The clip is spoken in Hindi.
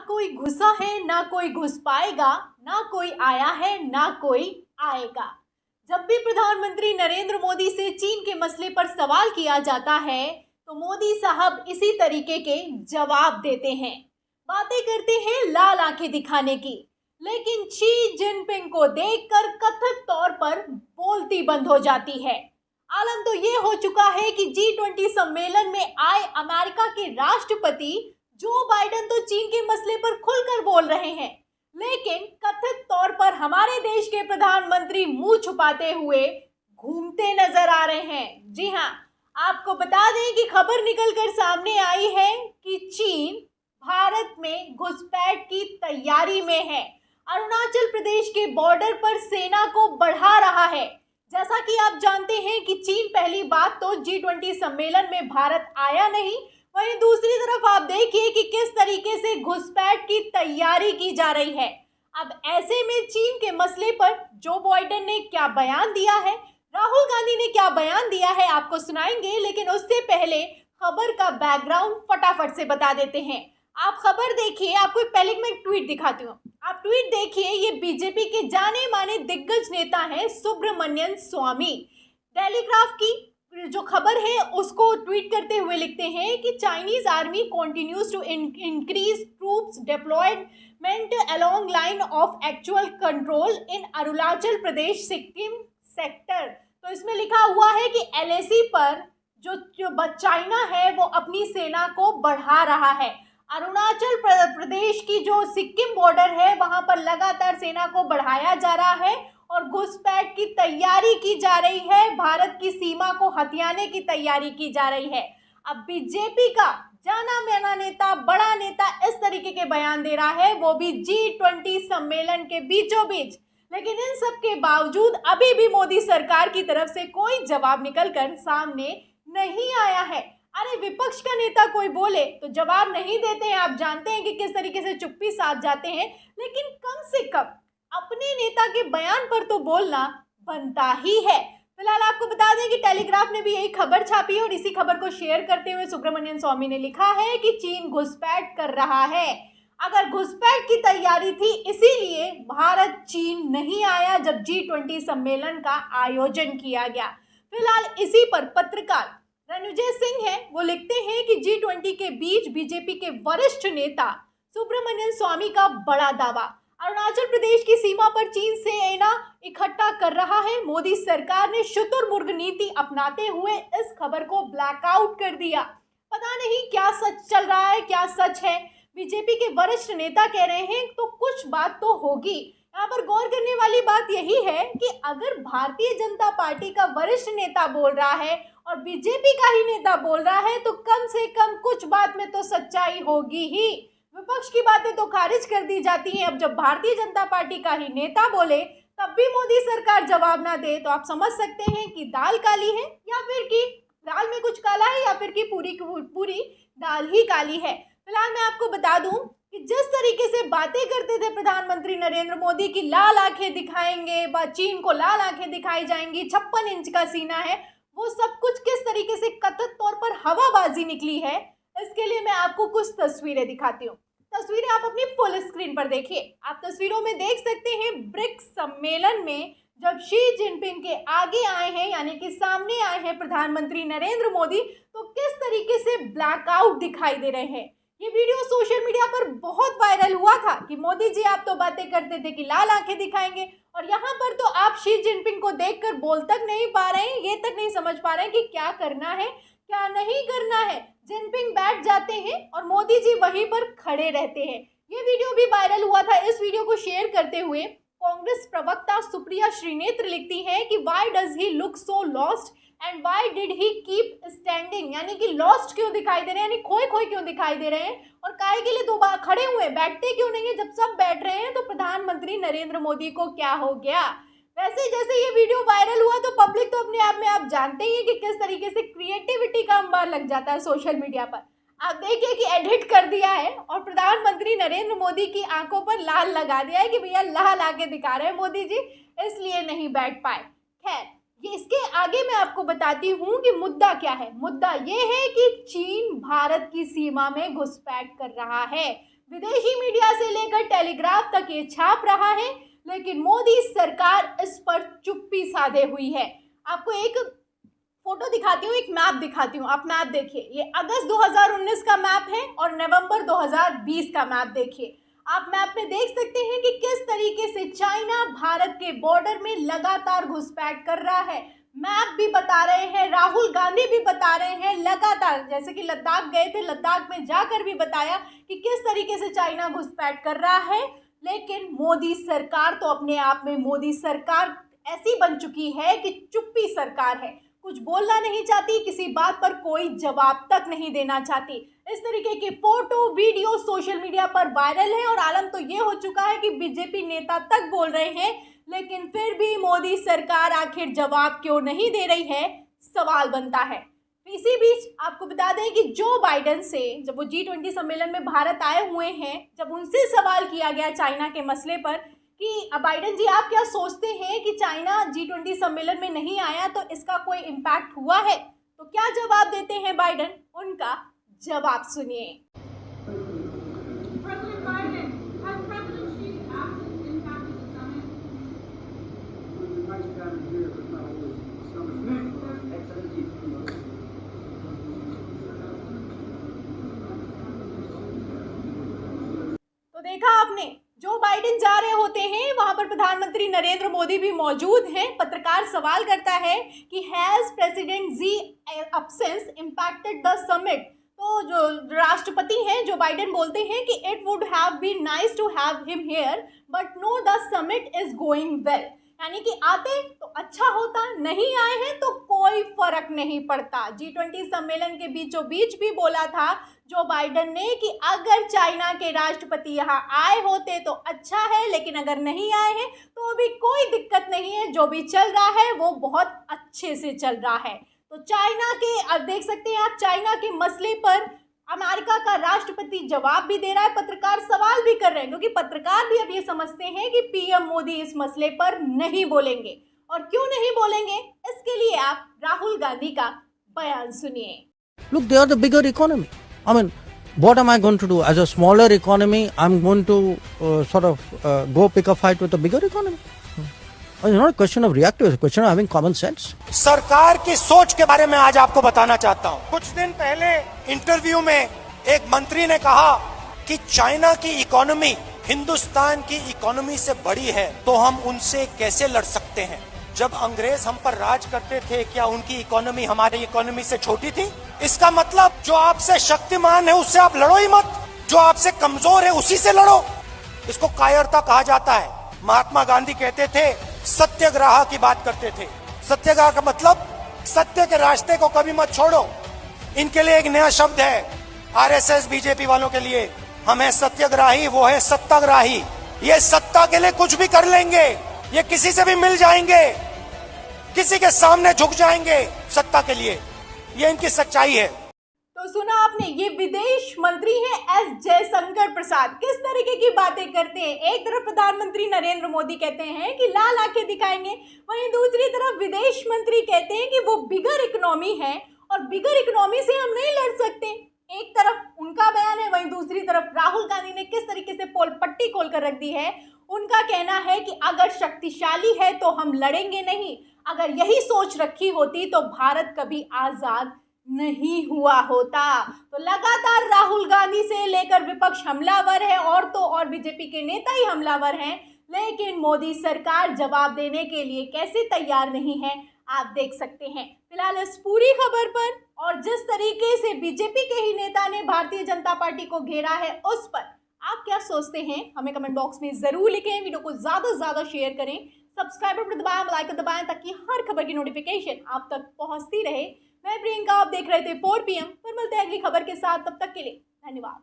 कोई घुसा है ना कोई घुस पाएगा, ना कोई आया है ना कोई आएगा। जब भी प्रधानमंत्री नरेंद्र मोदी से चीन के मसले पर सवाल किया जाता है तो मोदी साहब इसी तरीके के जवाब देते हैं, बातें करते हैं लाल आंखें दिखाने की। लेकिन शी जिनपिंग को देखकर कथित तौर पर बोलती बंद हो जाती है। आलम तो ये हो चुका है कि G20 सम्मेलन में आए अमेरिका के राष्ट्रपति जो बाइडेन तो चीन के मसले पर खुलकर बोल रहे हैं, लेकिन कथित तौर पर हमारे देश के प्रधानमंत्री मुंह छुपाते हुए घूमते नजर आ रहे हैं। जी हाँ, आपको बता दें कि खबर निकलकर सामने आई है कि चीन भारत में घुसपैठ की तैयारी में है। अरुणाचल प्रदेश के बॉर्डर पर सेना को बढ़ा रहा है। जैसा कि आप जानते हैं कि चीन पहली बात तो G20 सम्मेलन में भारत आया नहीं, वहीं दूसरी तरफ आप देखिए कि किस तरीके से घुसपैठ की तैयारी की जा रही है। अब ऐसे में चीन के मसले पर जो बाइडेन ने क्या बयान दिया है, राहुल गांधी ने क्या बयान दिया है, आपको सुनाएंगे। लेकिन उससे पहले खबर का बैकग्राउंड फटाफट से बता देते हैं। आप खबर देखिए, आपको पहले मैं ट्वीट दिखाती हूँ। आप ट्वीट देखिए, ये बीजेपी के जाने माने दिग्गज नेता हैं सुब्रमण्यन स्वामी। टेलीग्राफ की जो खबर है उसको ट्वीट करते हुए लिखते हैं कि Chinese army continues to increase troops deployment along line of actual control in Arunachal Pradesh Sikkim sector. तो इसमें लिखा हुआ है कि LAC पर जो चाइना है वो अपनी सेना को बढ़ा रहा है। अरुणाचल प्रदेश की जो सिक्किम बॉर्डर है वहां पर लगातार सेना को बढ़ाया जा रहा है और घुसपैठ की तैयारी की जा रही है। भारत की सीमा को हथियाने की तैयारी की जा रही है। अब बीजेपी का जाना माना नेता, बड़ा नेता इस तरीके के बयान दे रहा है, वो भी G20 सम्मेलन के बीचों बीच। लेकिन इन सब के बावजूद अभी भी मोदी सरकार की तरफ से कोई जवाब निकलकर सामने नहीं आया है। अरे विपक्ष का नेता कोई बोले तो जवाब नहीं देते हैं, आप जानते हैं कि किस तरीके से चुप्पी साध जाते हैं। लेकिन कम से कम अपने नेता के बयान पर तो बोलना बनता ही है। फिलहाल आपको बता दें कि टेलीग्राफ ने भी यही खबर छापी है और इसी खबर को शेयर करते हुए सुब्रमण्यन स्वामी ने लिखा है कि चीन घुसपैठ कर रहा है। अगर घुसपैठ की तैयारी थी इसीलिए भारत चीन नहीं आया जब G20 सम्मेलन का आयोजन किया गया। फिलहाल इसी पर पत्रकार रणुजय सिंह है, वो लिखते हैं कि G20 के बीच बीजेपी के वरिष्ठ नेता सुब्रमण्यन स्वामी का बड़ा दावा, अरुणाचल प्रदेश की सीमा पर चीन से सेना इकट्ठा कर रहा है। मोदी सरकार ने शुतुरमुर्ग नीति अपनाते हुए इस खबर को ब्लैकआउट कर दिया। पता नहीं क्या सच चल रहा है, क्या सच है। बीजेपी के वरिष्ठ नेता कह रहे हैं तो कुछ बात तो होगी। यहाँ पर गौर करने वाली बात यही है कि अगर भारतीय जनता पार्टी का वरिष्ठ नेता बोल रहा है और बीजेपी का ही नेता बोल रहा है तो कम से कम कुछ बात में तो सच्चाई होगी ही। विपक्ष की बातें तो खारिज कर दी जाती हैं। अब जब भारतीय जनता पार्टी का ही नेता बोले तब भी मोदी सरकार जवाब ना दे तो आप समझ सकते हैं कि दाल काली है या फिर कि दाल में कुछ काला है या फिर कि पूरी दाल ही काली है। फिलहाल मैं आपको बता दूं कि जिस तरीके से बातें करते थे प्रधानमंत्री नरेंद्र मोदी की लाल आंखें दिखाएंगे, चीन को लाल आंखें दिखाई जाएंगी, 56 इंच का सीना है, वो सब कुछ किस तरीके से कथित तौर पर हवाबाजी निकली है, इसके लिए मैं आपको कुछ तस्वीरें दिखाती हूँ। तस्वीरें आप अपनी फुल स्क्रीन पर देखिए। आप तस्वीरों में देख सकते हैं ब्रिक्स सम्मेलन में जब शी जिनपिंग के आगे आए हैं, यानी कि सामने आए हैं प्रधानमंत्री नरेंद्र मोदी, तो किस तरीके से ब्लैकआउट दिखाई दे रहे हैं। ये वीडियो सोशल मीडिया पर बहुत वायरल हुआ था कि मोदी जी आप तो बातें करते थे कि लाल आंखें दिखाएंगे और यहाँ पर तो आप शी जिनपिंग को देखकर बोल तक नहीं पा रहे हैं, ये तक नहीं समझ पा रहे हैं कि क्या करना है क्या नहीं करना है। जिनपिंग बैठ जाते हैं और मोदी जी वहीं पर खड़े रहते हैं। ये वीडियो भी वायरल हुआ था। इस वीडियो को शेयर करते हुए कांग्रेस प्रवक्ता सुप्रिया श्रीनेत्र लिखती हैं कि why does he look so lost and why did he keep standing, यानी कि लॉस्ट क्यों दिखाई दे रहे हैं, यानी खोए खोए क्यों दिखाई दे रहे हैं और काहे के लिए दो बार खड़े हुए, बैठते क्यों नहीं है। जब सब बैठ रहे हैं तो प्रधानमंत्री नरेंद्र मोदी को क्या हो गया। वैसे जैसे ये वीडियो वायरल हुआ तो पब्लिक तो अपने आप में आप जानते ही हैं कि किस तरीके से क्रिएटिविटी का अंबार लग जाता है सोशल मीडिया पर। आप देखिए कि एडिट कर दिया है और प्रधानमंत्री नरेंद्र मोदी की आंखों पर लाल लगा दिया है कि भैया लाल आके दिखा रहे हैं मोदी जी, इसलिए नहीं बैठ पाए। खैर, ये इसके आगे मैं आपको बताती हूँ कि मुद्दा क्या है। मुद्दा ये है कि चीन भारत की सीमा में घुसपैठ कर रहा है। विदेशी मीडिया से लेकर टेलीग्राफ तक ये छाप रहा है, लेकिन मोदी सरकार इस पर चुप्पी साधे हुई है। आपको एक फोटो दिखाती हूँ, एक मैप दिखाती हूँ, आप मैप देखिए। ये अगस्त 2019 का मैप है और नवंबर 2020 का मैप देखिए। आप मैप में देख सकते हैं कि किस तरीके से चाइना भारत के बॉर्डर में लगातार घुसपैठ कर रहा है। मैप भी बता रहे हैं, राहुल गांधी भी बता रहे हैं लगातार, जैसे कि लद्दाख गए थे, लद्दाख में जाकर भी बताया कि किस तरीके से चाइना घुसपैठ कर रहा है। लेकिन मोदी सरकार तो अपने आप में मोदी सरकार ऐसी बन चुकी है कि चुप्पी सरकार है, कुछ बोलना नहीं चाहती, किसी बात पर कोई जवाब तक नहीं देना चाहती। इस तरीके के फोटो वीडियो सोशल मीडिया पर वायरल है और आलम तो ये हो चुका है कि बीजेपी नेता तक बोल रहे हैं, लेकिन फिर भी मोदी सरकार आखिर जवाब क्यों नहीं दे रही है, सवाल बनता है। इसी बीच आपको बता दें कि जो बाइडेन से जब वो G20 सम्मेलन में भारत आए हुए हैं, जब उनसे सवाल किया गया चाइना के मसले पर कि बाइडेन जी आप क्या सोचते हैं कि चाइना G20 सम्मेलन में नहीं आया तो इसका कोई इम्पैक्ट हुआ है, तो क्या जवाब देते हैं बाइडेन, उनका जवाब सुनिए। तो देखा आपने, जो बाइडेन जा रहे होते हैं वहां पर प्रधानमंत्री नरेंद्र मोदी भी मौजूद हैं। पत्रकार सवाल करता है कि has president Xi absence impacted the summit. तो जो राष्ट्रपति हैं जो बाइडेन बोलते हैं कि it would have been nice to have him here but no the summit is going well, यानी कि आते तो अच्छा होता, नहीं आए हैं तो कोई फर्क नहीं पड़ता। G20 सम्मेलन के बीचों बीच भी बोला था जो बाइडेन ने कि अगर चाइना के राष्ट्रपति यहाँ आए होते तो अच्छा है, लेकिन अगर नहीं आए हैं तो अभी कोई दिक्कत नहीं है, जो भी चल रहा है वो बहुत अच्छे से चल रहा है। तो चाइना के, अब देख सकते हैं आप, चाइना के मसले पर अमेरिका का राष्ट्रपति जवाब भी दे रहा है, पत्रकार सवाल भी कर रहे हैं, क्योंकि पत्रकार भी अब ये समझते हैं कि पीएम मोदी इस मसले पर नहीं बोलेंगे। और क्यों नहीं बोलेंगे, इसके लिए आप राहुल गांधी का बयान सुनिए। Look, they are the bigger economy. I mean, what am I going to do? As a smaller economy, I'm going to go pick a fight with a bigger economy. It's not a question of reactive, it's a question of having common sense. सरकार की सोच के बारे में आज आपको बताना चाहता हूँ। कुछ दिन पहले इंटरव्यू में एक मंत्री ने कहा कि चाइना की इकोनॉमी हिंदुस्तान की इकोनॉमी से बड़ी है, तो हम उनसे कैसे लड़ सकते हैं? जब अंग्रेज हम पर राज करते थे, क्या उनकी इकोनॉमी हमारी इकोनॉमी से छोटी थी? इसका मतलब जो आपसे शक्तिमान है उससे आप लड़ो ही मत, जो आपसे कमजोर है उसी से लड़ो। इसको कायरता कहा जाता है। महात्मा गांधी कहते थे, सत्याग्रह की बात करते थे। सत्याग्रह का मतलब सत्य के रास्ते को कभी मत छोड़ो। इनके लिए एक नया शब्द है, आरएसएस बीजेपी वालों के लिए, हम है सत्याग्रही, वो है सत्याग्रही। ये सत्ता के लिए कुछ भी कर लेंगे, ये किसी से भी मिल जाएंगे, किसी के सामने झुक जाएंगे सत्ता के लिए, ये इनकी सच्चाई है। तो सुना आपने, ये विदेश मंत्री हैं एस जयशंकर प्रसाद, किस तरीके की बातें करते हैं। एक तरफ प्रधानमंत्री नरेंद्र मोदी कहते हैं कि लाल आंखें दिखाएंगे, वहीं दूसरी तरफ विदेश मंत्री कहते हैं कि वो बिगर इकोनॉमी है और बिगर इकोनॉमी से हम नहीं लड़ सकते। एक तरफ उनका बयान है, वहीं दूसरी तरफ राहुल गांधी ने किस तरीके से पोल पट्टी खोल कर रख दी है। उनका कहना है कि अगर शक्तिशाली है तो हम लड़ेंगे नहीं, अगर यही सोच रखी होती तो भारत कभी आजाद नहीं हुआ होता। तो लगातार राहुल गांधी से लेकर विपक्ष हमलावर है, और तो और बीजेपी के नेता ही हमलावर हैं, लेकिन मोदी सरकार जवाब देने के लिए कैसे तैयार नहीं है, आप देख सकते हैं। फिलहाल इस पूरी खबर पर और जिस तरीके से बीजेपी के ही नेता ने भारतीय जनता पार्टी को घेरा है, उस पर आप क्या सोचते हैं, हमें कमेंट बॉक्स में जरूर लिखें। वीडियो को ज्यादा से ज्यादा शेयर करें, सब्सक्राइब पर दबाएं, बेल आइकन दबाएं, ताकि हर खबर की नोटिफिकेशन आप तक पहुंचती रहे। मैं प्रियंका, आप देख रहे थे 4 PM। फिर मिलते हैं अगली खबर के साथ, तब तक के लिए धन्यवाद।